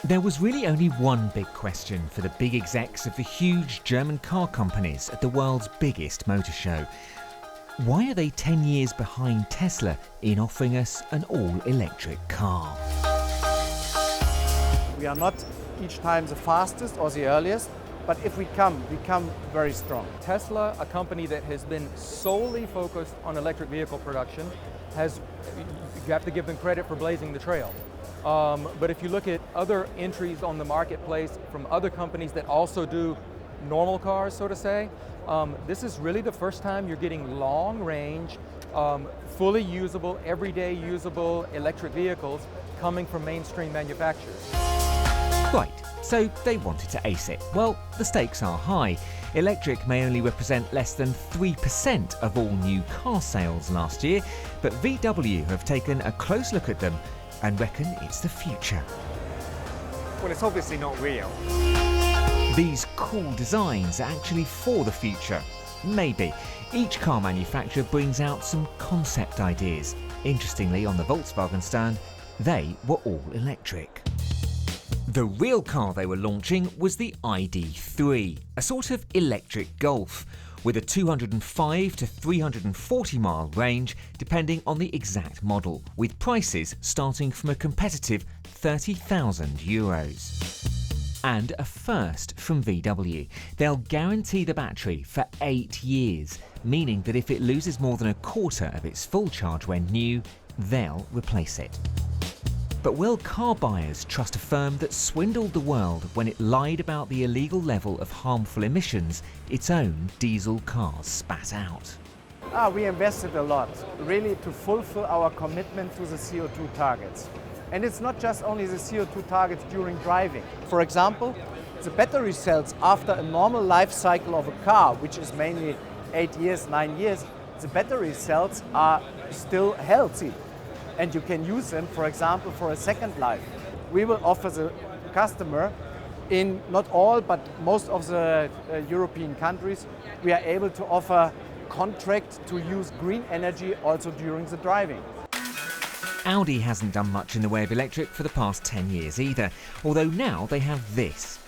There was really only one big question for the big execs of the huge German car companies at the world's biggest motor show. Why are they 10 years behind Tesla in offering us an all-electric car? We are not each time the fastest or the earliest, but if we come very strong. Tesla, a company that has been solely focused on electric vehicle production, you have to give them credit for blazing the trail. But if you look at other entries on the marketplace from other companies that also do normal cars, so to say, this is really the first time you're getting long range, fully usable, everyday usable electric vehicles coming from mainstream manufacturers. Right, so they wanted to ace it. Well, the stakes are high. Electric may only represent less than 3% of all new car sales last year, but VW have taken a close look at them and reckon it's the future. Well, it's obviously not real. These cool designs are actually for the future. Maybe. Each car manufacturer brings out some concept ideas. Interestingly, on the Volkswagen stand, they were all electric. The real car they were launching was the ID.3, a sort of electric Golf, with a 205 to 340 mile range depending on the exact model, with prices starting from a competitive €30,000. And a first from VW. They'll guarantee the battery for 8 years, meaning that if it loses more than a quarter of its full charge when new, they'll replace it. But will car buyers trust a firm that swindled the world when it lied about the illegal level of harmful emissions its own diesel cars spat out? We invested a lot, really, to fulfill our commitment to the CO2 targets. And it's not just only the CO2 targets during driving. For example, the battery cells after a normal life cycle of a car, which is mainly 8 years, 9 years, the battery cells are still healthy. And you can use them, for example, for a second life. We will offer the customer, in not all, but most of the European countries, we are able to offer contract to use green energy also during the driving. Audi hasn't done much in the way of electric for the past 10 years either, although now they have this.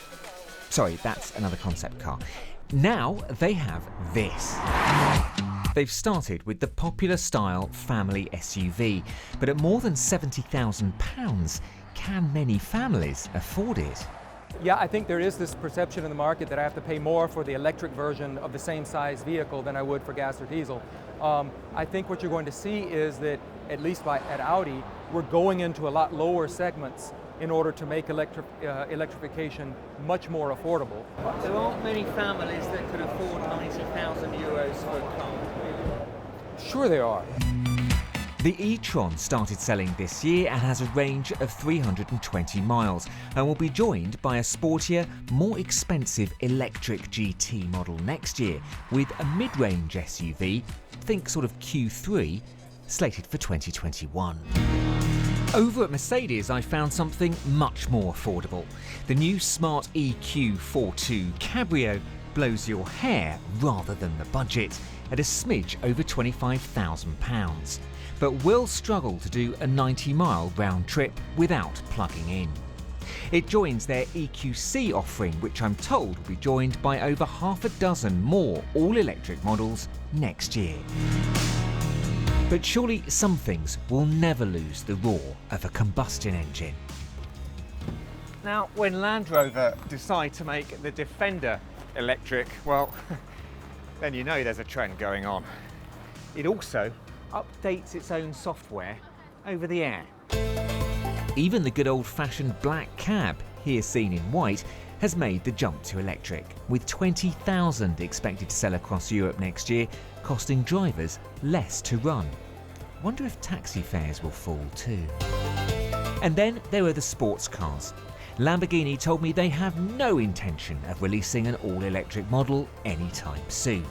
Sorry, that's another concept car. Now they have this. They've started with the popular style family SUV, but at more than £70,000, can many families afford it? Yeah, I think there is this perception in the market that I have to pay more for the electric version of the same size vehicle than I would for gas or diesel. I think what you're going to see is that, at least at Audi, we're going into a lot lower segments in order to make electrification much more affordable. There aren't many families that could afford €90,000 for a car. Sure there are. The e-tron started selling this year and has a range of 320 miles and will be joined by a sportier, more expensive electric GT model next year with a mid-range SUV, think sort of Q3, slated for 2021. Over at Mercedes, I found something much more affordable. The new Smart EQ42 Cabrio blows your hair rather than the budget at a smidge over £25,000, but will struggle to do a 90-mile round trip without plugging in. It joins their EQC offering, which I'm told will be joined by over half a dozen more all-electric models next year. But surely some things will never lose the roar of a combustion engine. Now, when Land Rover decide to make the Defender electric, well, then you know there's a trend going on. It also updates its own software over the air. Even the good old-fashioned black cab, here seen in white, has made the jump to electric, with 20,000 expected to sell across Europe next year, costing drivers less to run. Wonder if taxi fares will fall too. And then there are the sports cars. Lamborghini told me they have no intention of releasing an all-electric model anytime soon.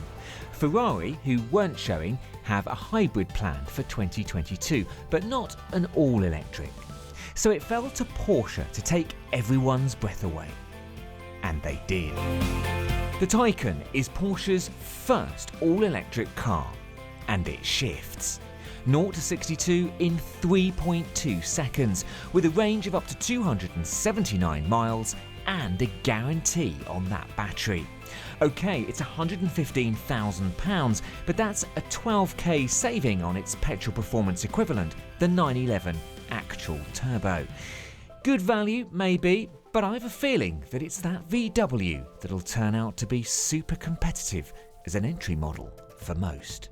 Ferrari, who weren't showing, have a hybrid plan for 2022, but not an all-electric. So it fell to Porsche to take everyone's breath away. And they did. The Taycan is Porsche's first all-electric car, and it shifts. 0 to 62 in 3.2 seconds, with a range of up to 279 miles and a guarantee on that battery. Okay, it's £115,000, but that's a 12k saving on its petrol performance equivalent, the 911 actual turbo. Good value, maybe, but I have a feeling that it's that VW that'll turn out to be super competitive as an entry model for most.